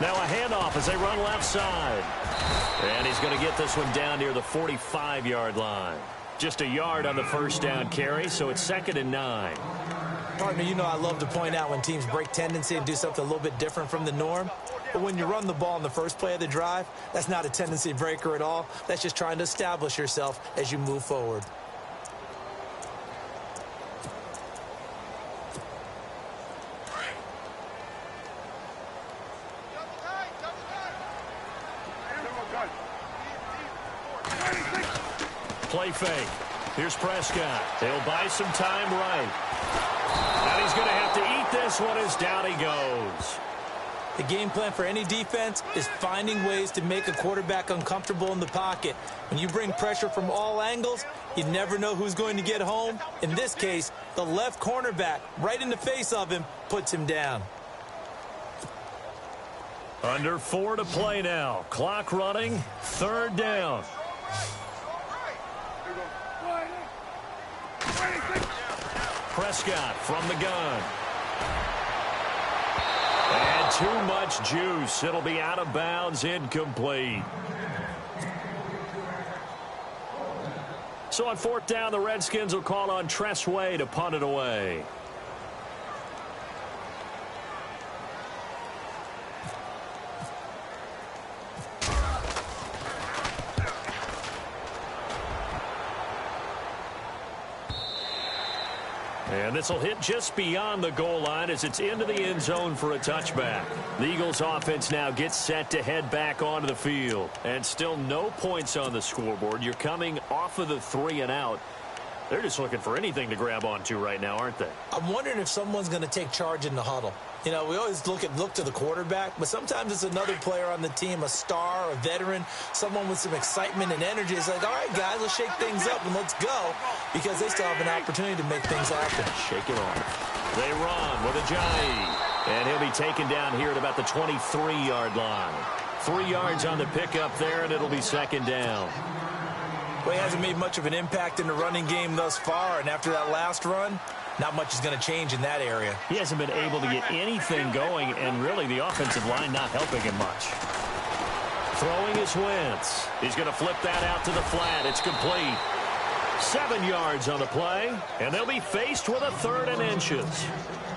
Now a handoff as they run left side. And he's going to get this one down near the 45-yard line. Just a yard on the first down carry, so it's 2nd and 9. Partner, you know I love to point out when teams break tendency and do something a little bit different from the norm. But when you run the ball in the first play of the drive, that's not a tendency breaker at all. That's just trying to establish yourself as you move forward. Play fake. Here's Prescott. They'll buy some time right. And he's going to have to eat this one as down he goes. The game plan for any defense is finding ways to make a quarterback uncomfortable in the pocket. When you bring pressure from all angles, you never know who's going to get home. In this case, the left cornerback, right in the face of him, puts him down. Under 4 to play now. Clock running. 3rd down. Prescott from the gun. And too much juice. It'll be out of bounds, incomplete. So on 4th down, the Redskins will call on Tress Way to punt it away. And this will hit just beyond the goal line as it's into the end zone for a touchback. The Eagles offense now gets set to head back onto the field. And still no points on the scoreboard. You're coming off of the 3 and out. They're just looking for anything to grab onto right now, aren't they? I'm wondering if someone's going to take charge in the huddle. You know, we always look to the quarterback, but sometimes it's another player on the team, a star, a veteran, someone with some excitement and energy. It's like, all right, guys, let's shake things up and let's go, because they still have an opportunity to make things happen. Shake it off. They run with Ajayi, and he'll be taken down here at about the 23-yard line. 3 yards on the pickup there, and it'll be 2nd down. Well, he hasn't made much of an impact in the running game thus far, and after that last run, not much is going to change in that area. He hasn't been able to get anything going, and really the offensive line not helping him much. Throwing is Wentz. He's going to flip that out to the flat. It's complete. 7 yards on the play, and they'll be faced with a 3rd and inches.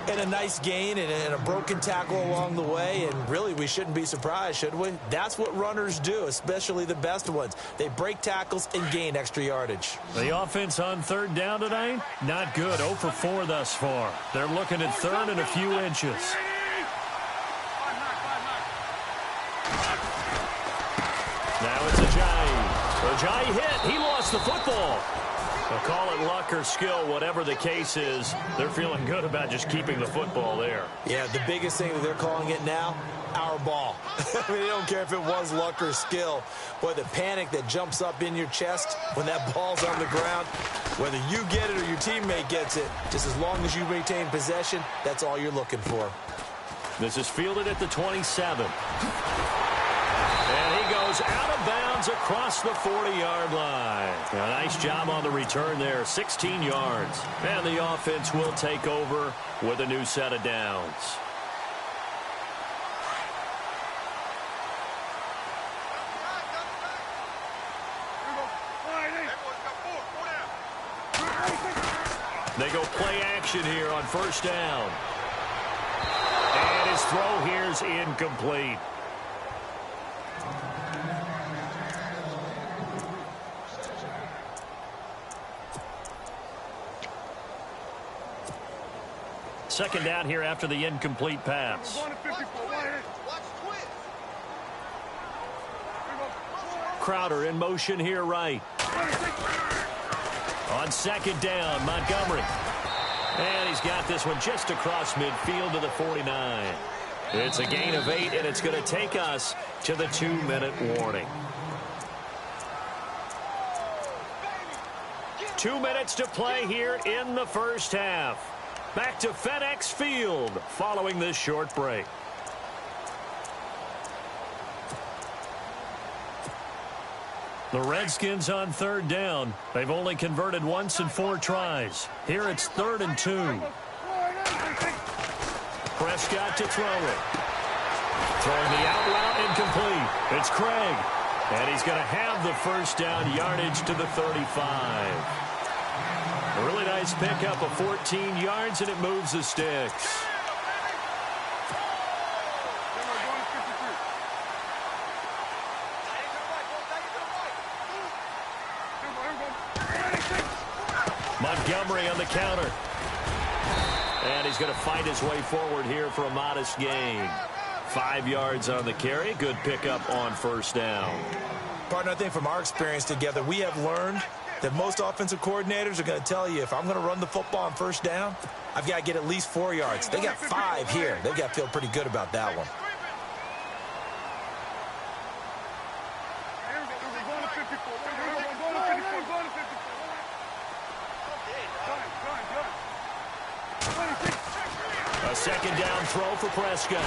And a nice gain and a broken tackle along the way, and really we shouldn't be surprised, should we? That's what runners do, especially the best ones. They break tackles and gain extra yardage. The offense on 3rd down tonight, not good. 0 for 4 thus far. They're looking at 3rd and a few inches. Now it's Ajayi. Ajayi hit. He lost the football. They'll call it luck or skill, whatever the case is. They're feeling good about just keeping the football there. Yeah, the biggest thing that they're calling it now, our ball. I mean, they don't care if it was luck or skill. Boy, the panic that jumps up in your chest when that ball's on the ground, whether you get it or your teammate gets it, just as long as you retain possession, that's all you're looking for. This is fielded at the 27. And he goes out of bounds across the 40-yard line. A nice job on the return there, 16 yards. And the offense will take over with a new set of downs. They go play action here on 1st down. And his throw here's incomplete. Second down here after the incomplete pass. Crowder in motion here right. On 2nd down, Montgomery. And he's got this one just across midfield to the 49. It's a gain of 8, and it's going to take us to the 2-minute warning. 2 minutes to play here in the first half. Back to FedEx Field following this short break. The Redskins on 3rd down. They've only converted once in 4 tries. Here it's 3rd and 2. Prescott to throw it. Throwing the out route incomplete. It's Craig. And he's going to have the first down yardage to the 35. A really nice pickup of 14 yards, and it moves the sticks. Montgomery on the counter. And he's going to fight his way forward here for a modest gain. 5 yards on the carry. Good pickup on first down. Partner, I think from our experience together, we have learned that most offensive coordinators are going to tell you, if I'm going to run the football on first down, I've got to get at least 4 yards. They got 5 here. They've got to feel pretty good about that one. A second down throw for Prescott.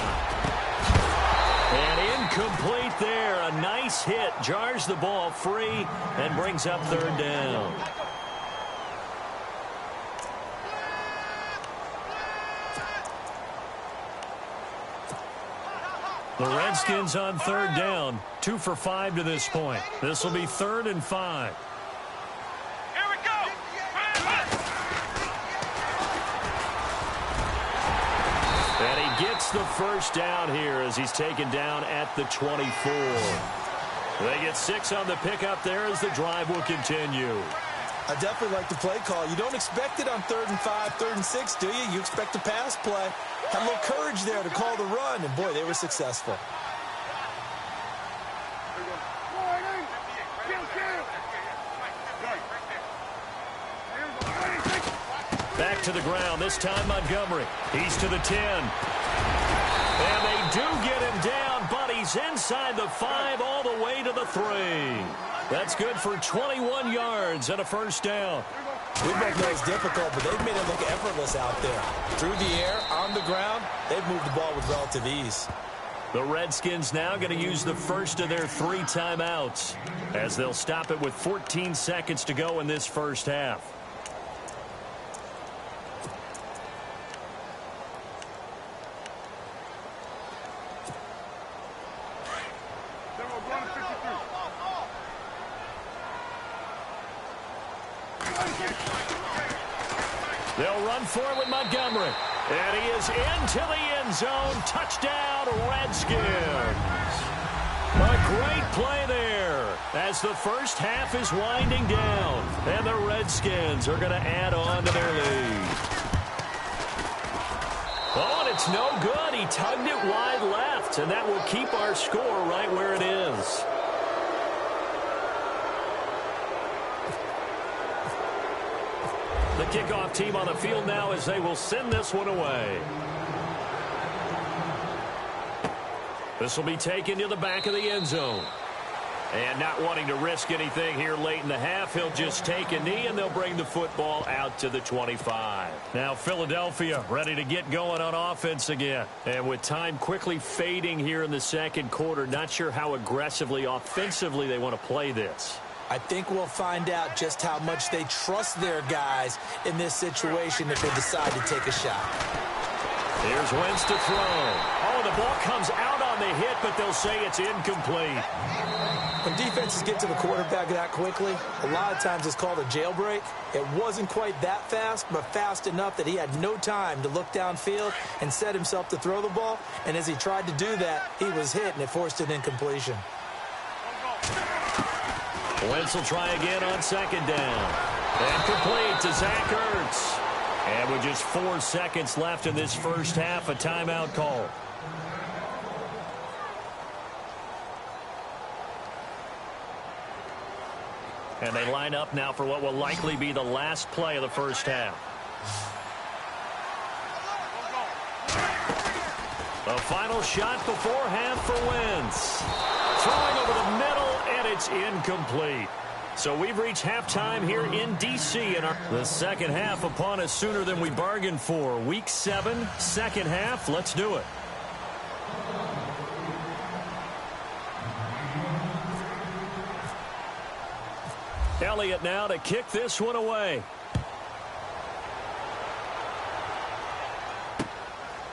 And incomplete there. A nice hit. Jars the ball free and brings up third down. The Redskins on third down. 2 for 5 to this point. This will be 3rd and 5. And he gets the first down here as he's taken down at the 24. They get 6 on the pickup there as the drive will continue. I definitely like the play call. You don't expect it on 3rd and 5, 3rd and 6, do you? You expect a pass play. Had a little courage there to call the run, and boy, they were successful. Back to the ground, this time Montgomery. He's to the 10. And they do get him down, but he's inside the 5 all the way to the 3. That's good for 21 yards and a first down. We both know it's difficult, but they've made it look effortless out there. Through the air, on the ground, they've moved the ball with relative ease. The Redskins now going to use the first of their 3 timeouts as they'll stop it with 14 seconds to go in this first half. They'll run for it with Montgomery. And he is into the end zone. Touchdown, Redskins. A great play there as the first half is winding down. And the Redskins are going to add on to their lead. Oh, and it's no good. He tugged it wide left, and that will keep our score right where it is. The kickoff team on the field now as they will send this one away. This will be taken to the back of the end zone. And not wanting to risk anything here late in the half, he'll just take a knee and they'll bring the football out to the 25. Now Philadelphia ready to get going on offense again. And with time quickly fading here in the second quarter, not sure how aggressively, offensively they want to play this. I think we'll find out just how much they trust their guys in this situation if they decide to take a shot. Here's Wentz to throw. Oh, the ball comes out on the hit, but they'll say it's incomplete. When defenses get to the quarterback that quickly, a lot of times it's called a jailbreak. It wasn't quite that fast, but fast enough that he had no time to look downfield and set himself to throw the ball. And as he tried to do that, he was hit, and it forced an incompletion. Wentz will try again on second down. And complete to Zach Ertz. And with just 4 seconds left in this first half, a timeout call. And they line up now for what will likely be the last play of the first half. A final shot before half for Wentz. Throwing over the middle, and it's incomplete. So we've reached halftime here in D.C. and the second half upon us sooner than we bargained for. Week 7, second half. Let's do it. Elliott now to kick this one away.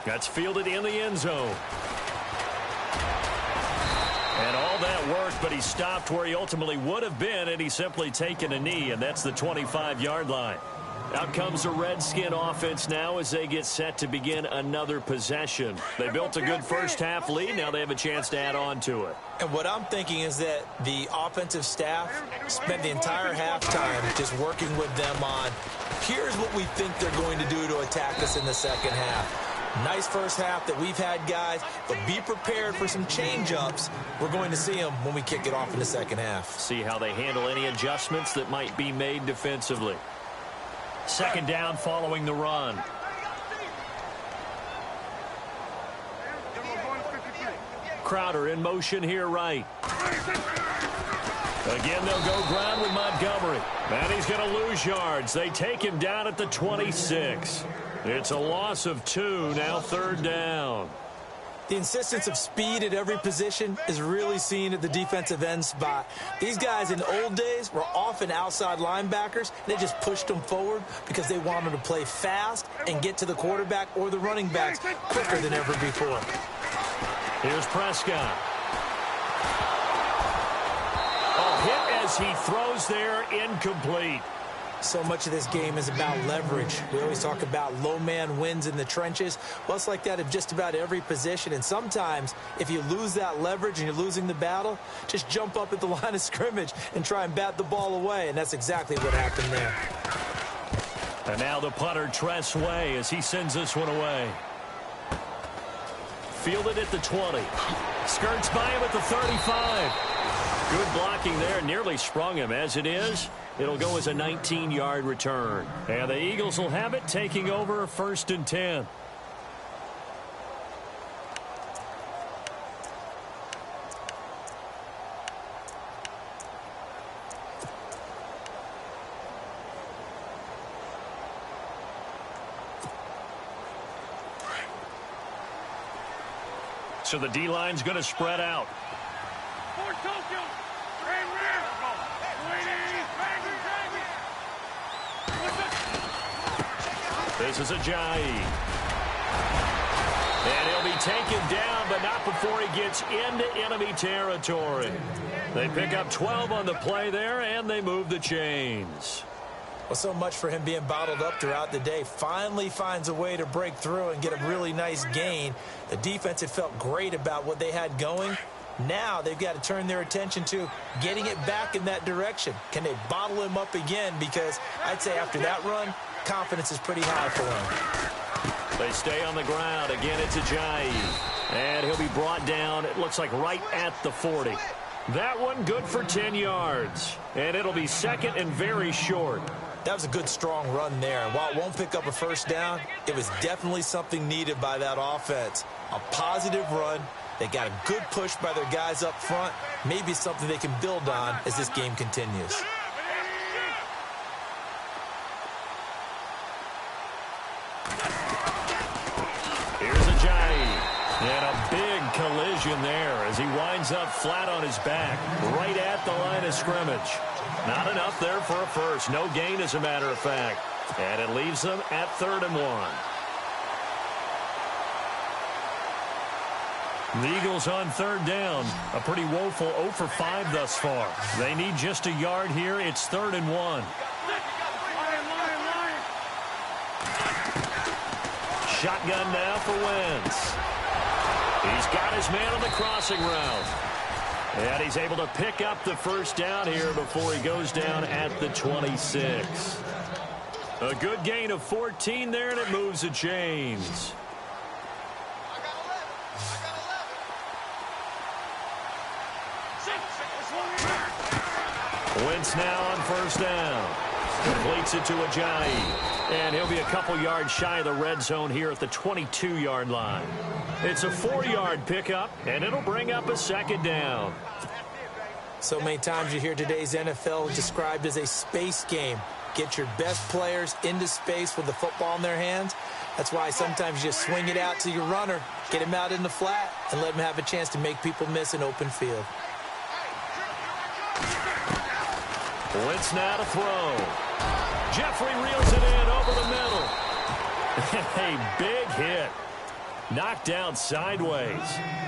That's fielded in the end zone. And all that work, but he stopped where he ultimately would have been, and he's simply taken a knee, and that's the 25-yard line. Out comes the Redskin offense now as they get set to begin another possession. They built a good first-half lead. Now they have a chance to add on to it. And what I'm thinking is that the offensive staff spent the entire halftime just working with them on, here's what we think they're going to do to attack us in the second half. Nice first half that we've had, guys, but be prepared for some change-ups. We're going to see them when we kick it off in the second half. See how they handle any adjustments that might be made defensively. Second down following the run. Crowder in motion here right. Again, they'll go ground with Montgomery. And he's going to lose yards. They take him down at the 26. It's a loss of 2, now third down. The insistence of speed at every position is really seen at the defensive end spot. These guys in the old days were often outside linebackers. They just pushed them forward because they wanted to play fast and get to the quarterback or the running backs quicker than ever before. Here's Prescott. A hit as he throws there, incomplete. So much of this game is about leverage. We always talk about low man wins in the trenches. Well, it's like that of just about every position. And sometimes, if you lose that leverage and you're losing the battle, just jump up at the line of scrimmage and try and bat the ball away. And that's exactly what happened there. And now the punter, Tress Way, as he sends this one away. Fielded at the 20. Skirts by him at the 35. Good blocking there. Nearly sprung him. As it is, it'll go as a 19-yard return. And the Eagles will have it, taking over 1st and 10. So the D-line's going to spread out. This is Ajayi. And he'll be taken down, but not before he gets into enemy territory. They pick up 12 on the play there, and they move the chains. Well, so much for him being bottled up throughout the day. Finally finds a way to break through and get a really nice gain. The defense had felt great about what they had going. Now they've got to turn their attention to getting it back in that direction. Can they bottle him up again? Because I'd say after that run, confidence is pretty high for him. They stay on the ground. Again, it's Ajayi. And he'll be brought down, it looks like right at the 40. That one good for 10 yards. And it'll be second and very short. That was a good, strong run there. And while it won't pick up a first down, it was definitely something needed by that offense. A positive run. They got a good push by their guys up front. Maybe something they can build on as this game continues. Here's Ajayi. And a big collision there as he winds up flat on his back, right at the line of scrimmage. Not enough there for a first. No gain, as a matter of fact. And it leaves them at 3rd and 1. The Eagles on 3rd down. A pretty woeful 0 for 5 thus far. They need just a yard here. It's 3rd and 1. Shotgun now for Wentz. He's got his man on the crossing route. And he's able to pick up the first down here before he goes down at the 26. A good gain of 14 there, and it moves the chains. Wentz now on 1st down. Completes it to Ajayi. And he'll be a couple yards shy of the red zone here at the 22-yard line. It's a 4-yard pickup, and it'll bring up a 2nd down. So many times you hear today's NFL described as a space game. Get your best players into space with the football in their hands. That's why sometimes you just swing it out to your runner, get him out in the flat, and let him have a chance to make people miss an open field. Wentz now to throw. Jeffrey reels it in over the middle. A big hit. Knocked out sideways.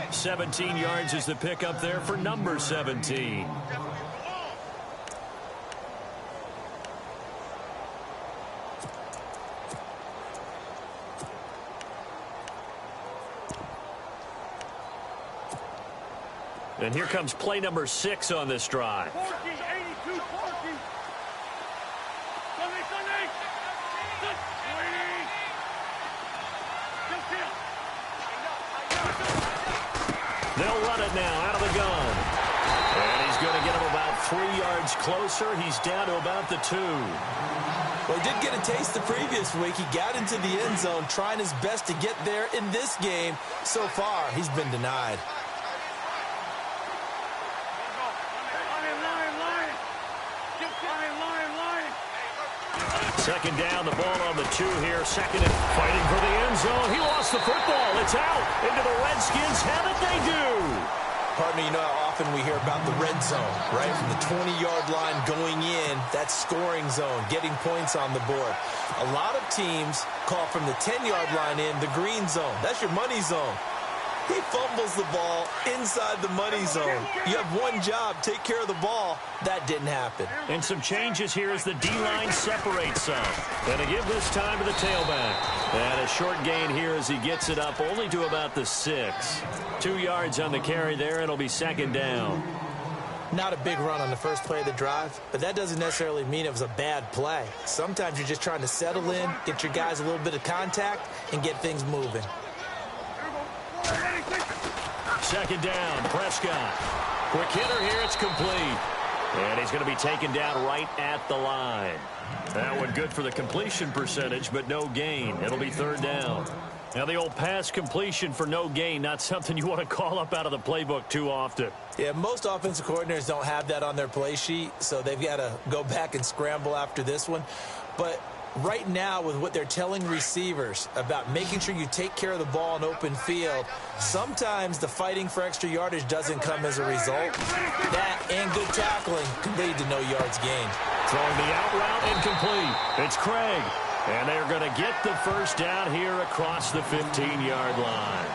17 yards is the pickup there for number 17. And here comes play number 6 on this drive. They'll run it now out of the gun. And he's going to get him about 3 yards closer. He's down to about the 2. Well, he did get a taste the previous week. He got into the end zone trying his best to get there in this game. So far, he's been denied. Second down, the ball on the 2 here. Second and fighting for the end zone. He lost the football. It's out into the Redskins. Have it, they do. Partner, you know how often we hear about the red zone, right? From the 20-yard line going in, that scoring zone, getting points on the board. A lot of teams call from the 10-yard line in the green zone. That's your money zone. He fumbles the ball inside the money zone. You have one job, take care of the ball. That didn't happen. And some changes here as the D-line separates some. And to give this time to the tailback. And a short gain here as he gets it up only to about the 6. 2 yards on the carry there. It'll be second down. Not a big run on the first play of the drive, but that doesn't necessarily mean it was a bad play. Sometimes you're just trying to settle in, get your guys a little bit of contact, and get things moving. Second down, Prescott. Quick hitter here, it's complete. And he's going to be taken down right at the line. That one good for the completion percentage, but no gain. It'll be third down. Now the old pass completion for no gain, not something you want to call up out of the playbook too often. Yeah, most offensive coordinators don't have that on their play sheet, so they've got to go back and scramble after this one. But right now, with what they're telling receivers about making sure you take care of the ball in open field, sometimes the fighting for extra yardage doesn't come as a result. That and good tackling can lead to no yards gained. Throwing the out route incomplete. It's Craig. And they're going to get the first down here across the 15-yard line.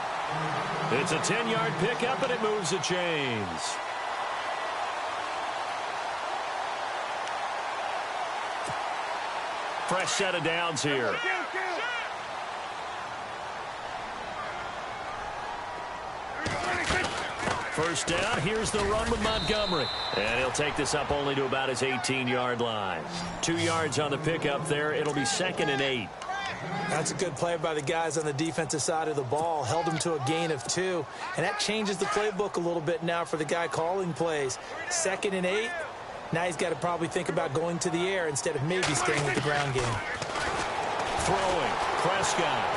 It's a 10-yard pickup, and it moves the chains. Fresh set of downs here. First down, here's the run with Montgomery. And he'll take this up only to about his 18-yard line. 2 yards on the pickup there. It'll be second and 8. That's a good play by the guys on the defensive side of the ball. Held him to a gain of 2. And that changes the playbook a little bit now for the guy calling plays. Second and 8. Now he's got to probably think about going to the air instead of maybe staying with the ground game. Throwing, Prescott.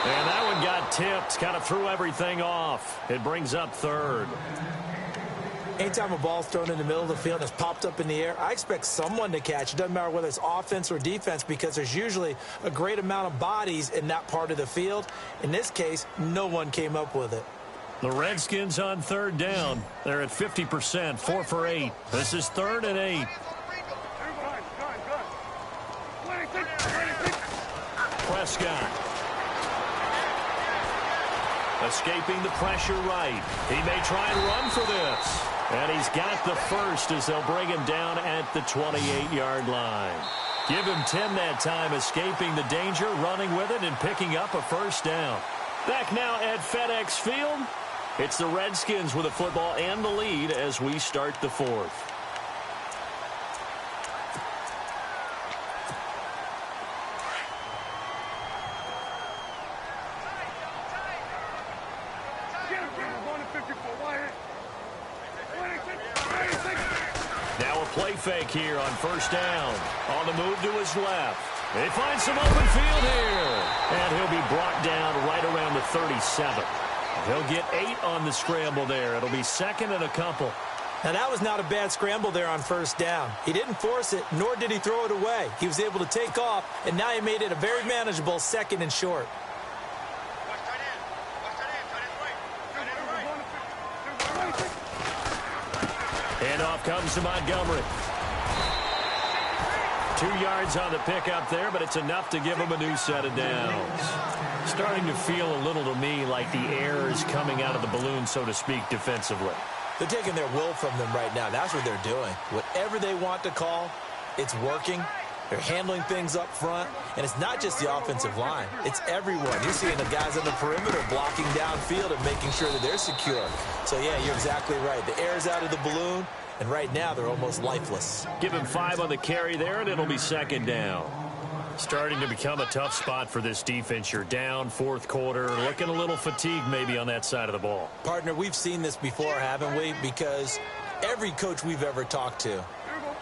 And that one got tipped, kind of threw everything off. It brings up third. Anytime a ball's thrown in the middle of the field and it's popped up in the air, I expect someone to catch. It doesn't matter whether it's offense or defense because there's usually a great amount of bodies in that part of the field. In this case, no one came up with it. The Redskins on third down. They're at 50%, 4 for 8. This is third and 8. Prescott. Escaping the pressure right. He may try and run for this. And he's got the first as they'll bring him down at the 28-yard line. Give him 10 that time, escaping the danger, running with it, and picking up a first down. Back now at FedEx Field. It's the Redskins with the football and the lead as we start the fourth. Now a play fake here on first down. On the move to his left. They find some open field here. And he'll be brought down right around the 37. He'll get 8 on the scramble there. It'll be second and a couple. Now, that was not a bad scramble there on first down. He didn't force it, nor did he throw it away. He was able to take off, and now he made it a very manageable second and short. Handoff comes to Montgomery. 2 yards on the pickup there, but it's enough to give him a new set of downs. Starting to feel a little to me like the air is coming out of the balloon, so to speak, defensively. They're taking their will from them right now. That's what they're doing. Whatever they want to call, it's working. They're handling things up front. And it's not just the offensive line. It's everyone. You're seeing the guys on the perimeter blocking downfield and making sure that they're secure. So, yeah, you're exactly right. The air's out of the balloon, and right now they're almost lifeless. Give him 5 on the carry there, and it'll be second down. Starting to become a tough spot for this defense. You're down fourth quarter, looking a little fatigued maybe on that side of the ball. Partner, we've seen this before, haven't we? Because every coach we've ever talked to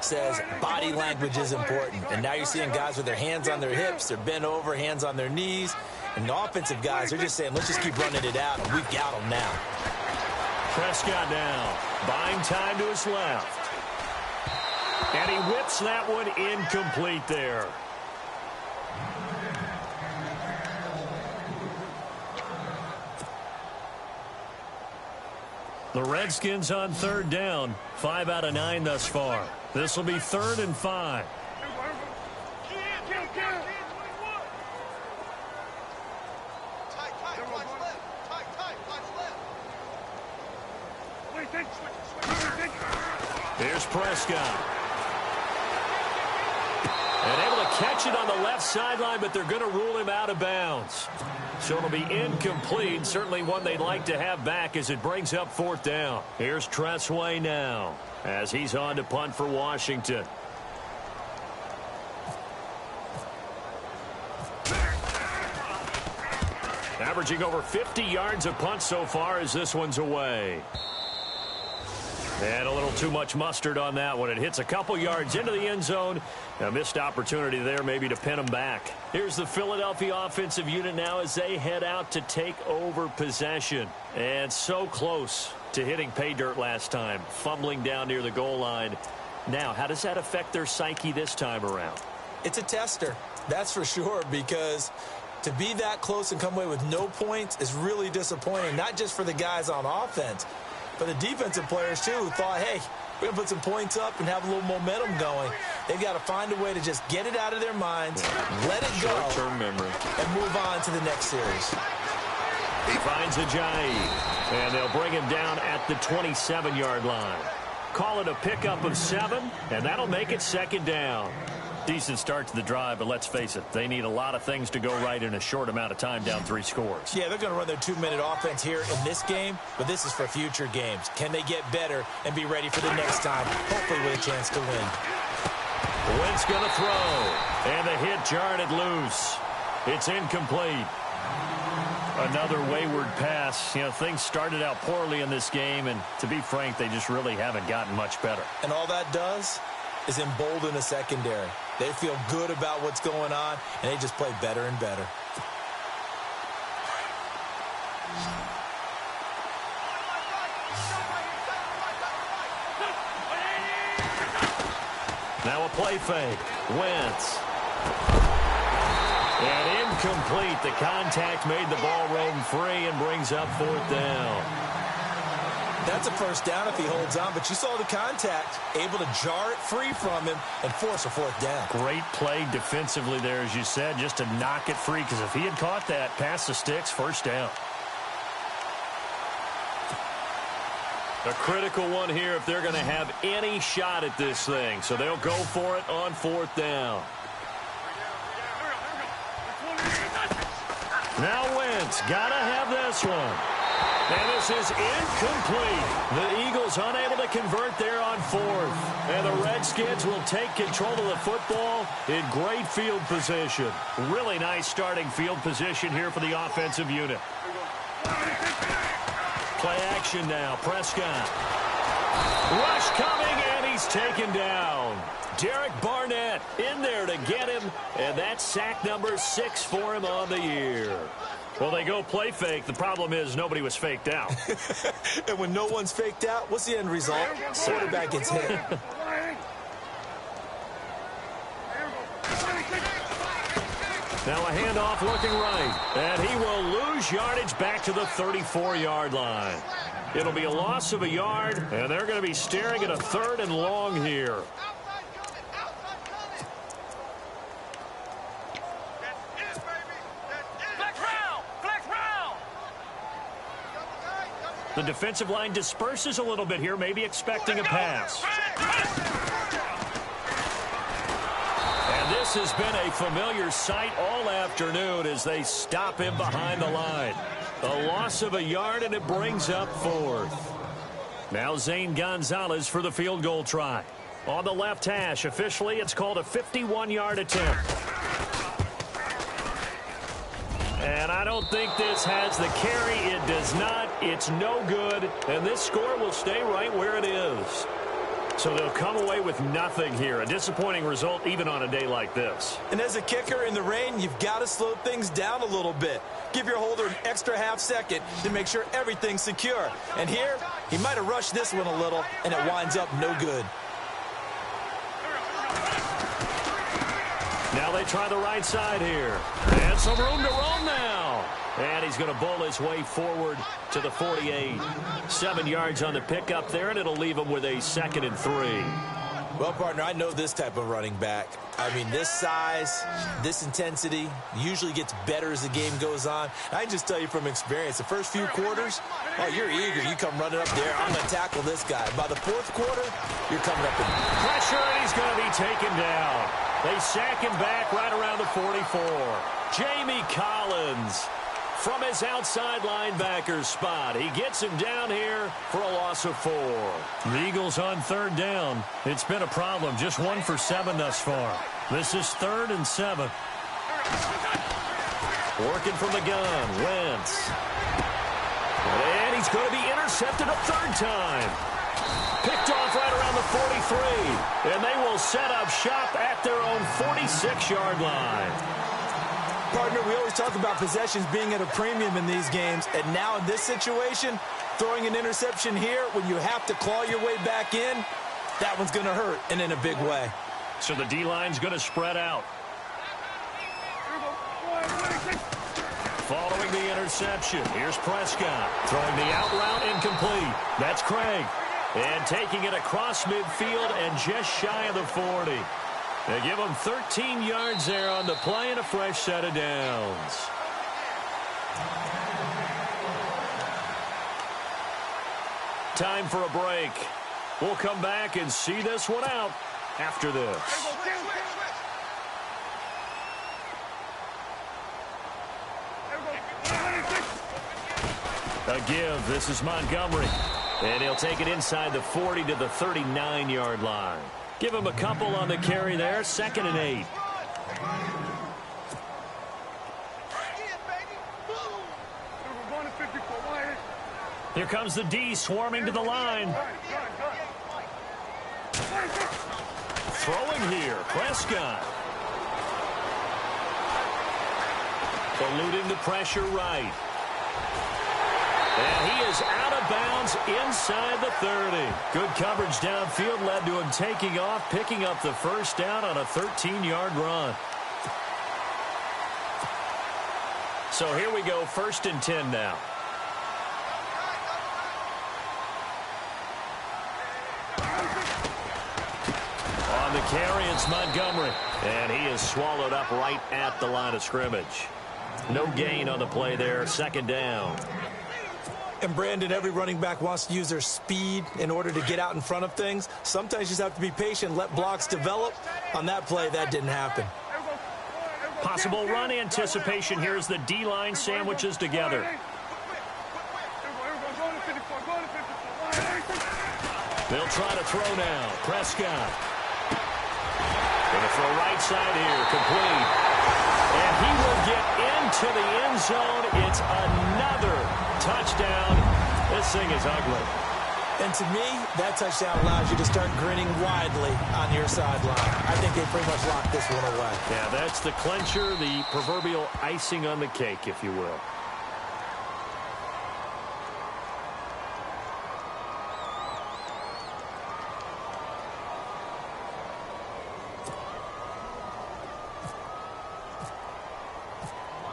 says body language is important. And now you're seeing guys with their hands on their hips, they're bent over, hands on their knees. And the offensive guys, they're just saying, let's just keep running it out, and we've got them now. Prescott now, buying time to his left. And he whips that one incomplete there. The Redskins on third down, 5 out of 9 thus far. This will be 3rd and 5. Here's Prescott. And able to catch it on the left sideline, but they're going to rule him out of bounds. So it'll be incomplete. Certainly one they'd like to have back as it brings up 4th down. Here's Tressway now as he's on to punt for Washington. Averaging over 50 yards a punt so far as this one's away. And a little too much mustard on that one. It hits a couple yards into the end zone. A missed opportunity there maybe to pin them back. Here's the Philadelphia offensive unit now as they head out to take over possession. And so close to hitting pay dirt last time, fumbling down near the goal line. Now, how does that affect their psyche this time around? It's a tester, that's for sure, because to be that close and come away with no points is really disappointing, not just for the guys on offense, but the defensive players, too, who thought, hey, we're going to put some points up and have a little momentum going. They've got to find a way to just get it out of their minds, let it go, short-term memory, and move on to the next series. He finds Ajayi, and they'll bring him down at the 27-yard line. Call it a pickup of 7, and that'll make it 2nd down. Decent start to the drive, but let's face it, they need a lot of things to go right in a short amount of time, down 3 scores. Yeah, they're going to run their 2-minute offense here in this game, but this is for future games. Can they get better and be ready for the next time, hopefully with a chance to win? Wentz going to throw, and the hit jarred it loose. It's incomplete. Another wayward pass. You know, things started out poorly in this game, and to be frank, they just really haven't gotten much better. And all that does is embolden the secondary. They feel good about what's going on, and they just play better and better. Now a play fake. Wentz. And incomplete. The contact made the ball roam free and brings up 4th down. That's a first down if he holds on, but you saw the contact, able to jar it free from him and force a 4th down. Great play defensively there, as you said, just to knock it free, because if he had caught that, past the sticks, 1st down. A critical one here if they're going to have any shot at this thing, so they'll go for it on 4th down. Now Wentz, gotta have this one. And this is incomplete. The Eagles unable to convert there on 4th. And the Redskins will take control of the football in great field position. Really nice starting field position here for the offensive unit. Play action now. Prescott. Rush coming, and he's taken down. Derek Barnett in there to get him. And that's sack number 6 for him on the year. Well, they go play fake. The problem is nobody was faked out. And when no one's faked out, what's the end result? Quarterback gets hit. Now a handoff looking right. And he will lose yardage back to the 34-yard line. It'll be a loss of a yard, and they're going to be staring at a 3rd and long here. The defensive line disperses a little bit here, maybe expecting a pass. And this has been a familiar sight all afternoon as they stop him behind the line. A loss of a yard, and it brings up fourth. Now Zane Gonzalez for the field goal try. On the left hash, officially, it's called a 51-yard attempt. And I don't think this has the carry. It does not. It's no good. And this score will stay right where it is. So they'll come away with nothing here. A disappointing result even on a day like this. And as a kicker in the rain, you've got to slow things down a little bit. Give your holder an extra half second to make sure everything's secure. And here, he might have rushed this one a little, and it winds up no good. Now they try the right side here. And some room to roam now. And he's going to bowl his way forward to the 48. 7 yards on the pickup there, and it'll leave him with a 2nd and 3. Well, partner, I know this type of running back. I mean, this size, this intensity usually gets better as the game goes on. I can just tell you from experience, the first few quarters, oh, you're eager. You come running up there. I'm going to tackle this guy. By the fourth quarter, you're coming up in pressure, and he's going to be taken down. They sack him back right around the 44. Jamie Collins from his outside linebacker spot. He gets him down here for a loss of 4. The Eagles on 3rd down. It's been a problem. Just 1 for 7 thus far. This is 3rd and 7. Working from the gun. Wentz. And he's going to be intercepted a 3rd time. Picked off right around the 43. And they will set up shop at their own 46-yard line. Partner, we always talk about possessions being at a premium in these games. And now in this situation, throwing an interception here when you have to claw your way back in, that one's going to hurt, and in a big way. So the D-line's going to spread out. Following the interception, here's Prescott. Throwing the out route incomplete. That's Craig. And taking it across midfield and just shy of the 40. They give him 13 yards there on the play and a fresh set of downs. Time for a break. We'll come back and see this one out after this. A give. This is Montgomery. And he'll take it inside the 40 to the 39-yard line. Give him a couple on the carry there. 2nd and 8. Here comes the D swarming to the line. Throwing here. Prescott. Eluding the pressure right. And he is out of bounds inside the 30. Good coverage downfield led to him taking off, picking up the first down on a 13-yard run. So here we go, 1st and 10 now. On the carry, it's Montgomery. And he is swallowed up right at the line of scrimmage. No gain on the play there, 2nd down. And, Brandon, every running back wants to use their speed in order to get out in front of things. Sometimes you just have to be patient, let blocks develop. On that play, that didn't happen. Possible run anticipation here as the D-line sandwiches together. They'll try to throw now. Prescott. Going to throw right side here. Complete. And he will get into the end zone. It's another touchdown. This thing is ugly. And to me, that touchdown allows you to start grinning widely on your sideline. I think they pretty much locked this one away. Yeah, that's the clincher, the proverbial icing on the cake, if you will.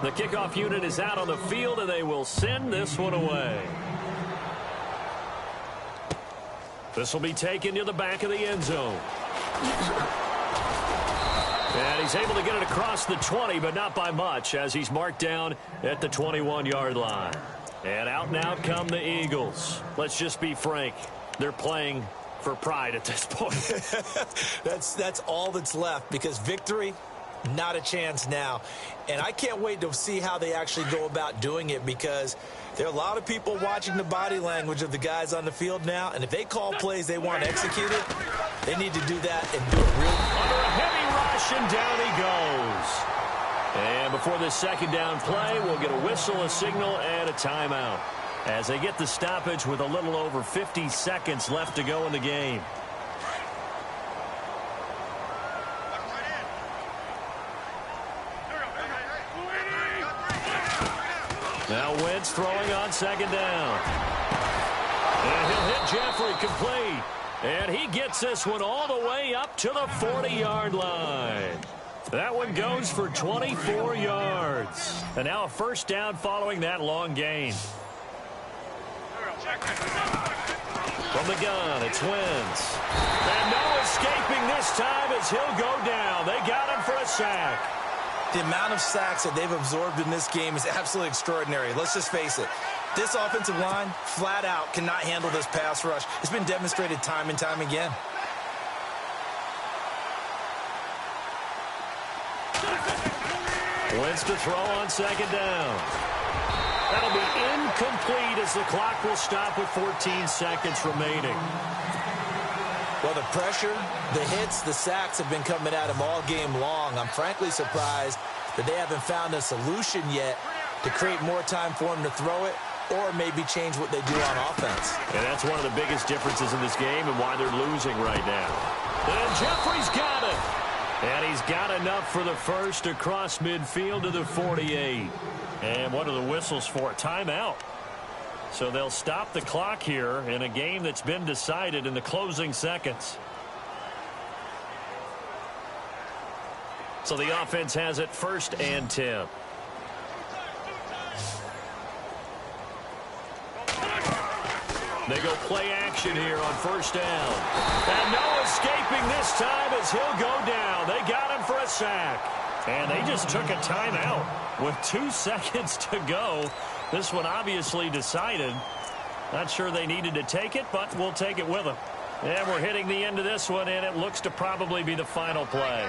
The kickoff unit is out on the field, and they will send this one away. This will be taken to the back of the end zone. And he's able to get it across the 20, but not by much, as he's marked down at the 21-yard line. And out come the Eagles. Let's just be frank. They're playing for pride at this point. That's all that's left, because victory, not a chance now. And I can't wait to see how they actually go about doing it, because there are a lot of people watching the body language of the guys on the field now, and if they call plays they want executed, they need to do that and do it real. Under a heavy rush, and down he goes. And before this second down play, we'll get a whistle, a signal, and a timeout, as they get the stoppage with a little over 50 seconds left to go in the game. Now Wentz throwing on second down. And he'll hit Jeffrey complete. And he gets this one all the way up to the 40-yard line. That one goes for 24 yards. And now a first down following that long gain. From the gun, it's Wentz. And no escaping this time as he'll go down. They got him for a sack. The amount of sacks that they've absorbed in this game is absolutely extraordinary. Let's just face it. This offensive line, flat out, cannot handle this pass rush. It's been demonstrated time and time again. Wentz to throw on second down. That'll be incomplete as the clock will stop with 14 seconds remaining. Well, the pressure, the hits, the sacks have been coming at him all game long. I'm frankly surprised that they haven't found a solution yet to create more time for him to throw it, or maybe change what they do on offense. And that's one of the biggest differences in this game and why they're losing right now. And Jeffrey's got it. And he's got enough for the first across midfield to the 48. And what are the whistles for? Timeout. So they'll stop the clock here in a game that's been decided in the closing seconds. So the offense has it 1st and 10. They go play action here on first down. And no escaping this time as he'll go down. They got him for a sack. And they just took a timeout with 2 seconds to go. This one obviously decided. Not sure they needed to take it, but we'll take it with them. And we're hitting the end of this one, and it looks to probably be the final play.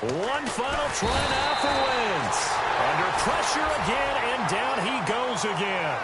One final try now for Wentz. Under pressure again, and down he goes again.